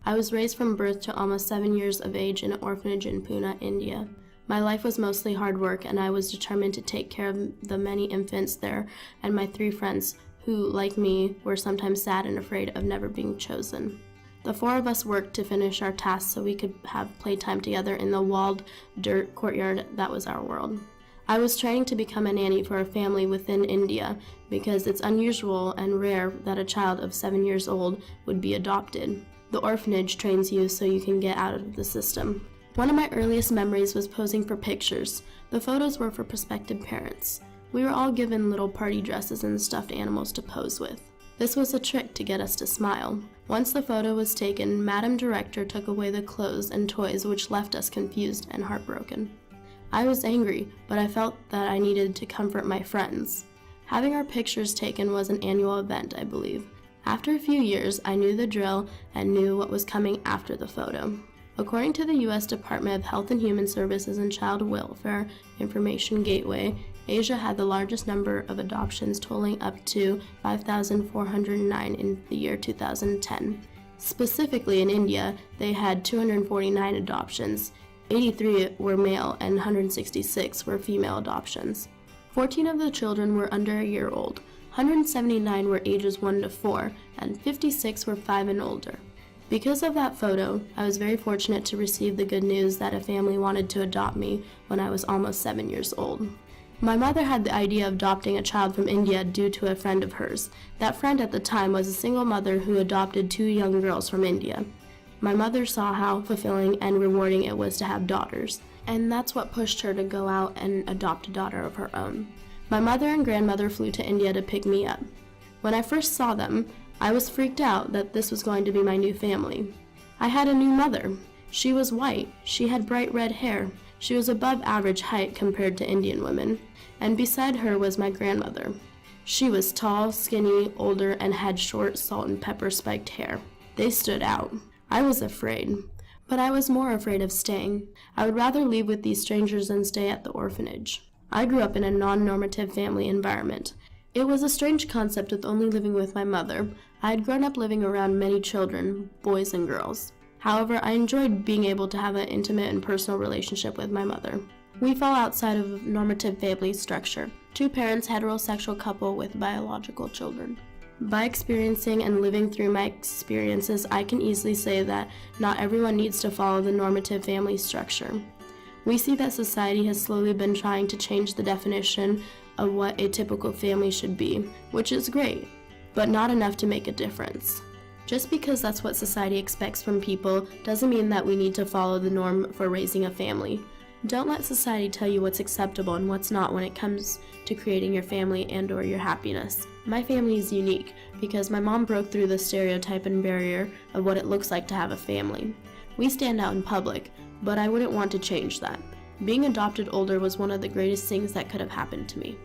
I was raised from birth to almost 7 years of age in an orphanage in Pune, India. My life was mostly hard work, and I was determined to take care of the many infants there and my 3 friends who, like me, were sometimes sad and afraid of never being chosen. The 4 of us worked to finish our tasks so we could have playtime together in the walled dirt courtyard that was our world. I was training to become a nanny for a family within India because it's unusual and rare that a child of 7 years old would be adopted. The orphanage trains you so you can get out of the system. One of my earliest memories was posing for pictures. The photos were for prospective parents. We were all given little party dresses and stuffed animals to pose with. This was a trick to get us to smile. Once the photo was taken, Madam Director took away the clothes and toys, which left us confused and heartbroken. I was angry, but I felt that I needed to comfort my friends. Having our pictures taken was an annual event, I believe. After a few years, I knew the drill and knew what was coming after the photo. According to the U.S. Department of Health and Human Services and Child Welfare Information Gateway, Asia had the largest number of adoptions, totaling up to 5,409 in the year 2010. Specifically in India, they had 249 adoptions. 83 were male and 166 were female adoptions. 14 of the children were under a year old, 179 were ages 1 to 4, and 56 were 5 and older. Because of that photo, I was very fortunate to receive the good news that a family wanted to adopt me when I was almost 7 years old. My mother had the idea of adopting a child from India due to a friend of hers. That friend at the time was a single mother who adopted 2 young girls from India. My mother saw how fulfilling and rewarding it was to have daughters, and that's what pushed her to go out and adopt a daughter of her own. My mother and grandmother flew to India to pick me up. When I first saw them, I was freaked out that this was going to be my new family. I had a new mother. She was white, she had bright red hair, she was above average height compared to Indian women, and beside her was my grandmother. She was tall, skinny, older, and had short salt and pepper spiked hair. They stood out. I was afraid, but I was more afraid of staying. I would rather leave with these strangers than stay at the orphanage. I grew up in a non-normative family environment. It was a strange concept with only living with my mother. I had grown up living around many children, boys and girls. However, I enjoyed being able to have an intimate and personal relationship with my mother. We fell outside of a normative family structure. 2 parents, heterosexual couple with biological children. By experiencing and living through my experiences, I can easily say that not everyone needs to follow the normative family structure. We see that society has slowly been trying to change the definition of what a typical family should be, which is great, but not enough to make a difference. Just because that's what society expects from people doesn't mean that we need to follow the norm for raising a family. Don't let society tell you what's acceptable and what's not when it comes to creating your family and/or your happiness. My family is unique because my mom broke through the stereotype and barrier of what it looks like to have a family. We stand out in public, but I wouldn't want to change that. Being adopted older was one of the greatest things that could have happened to me.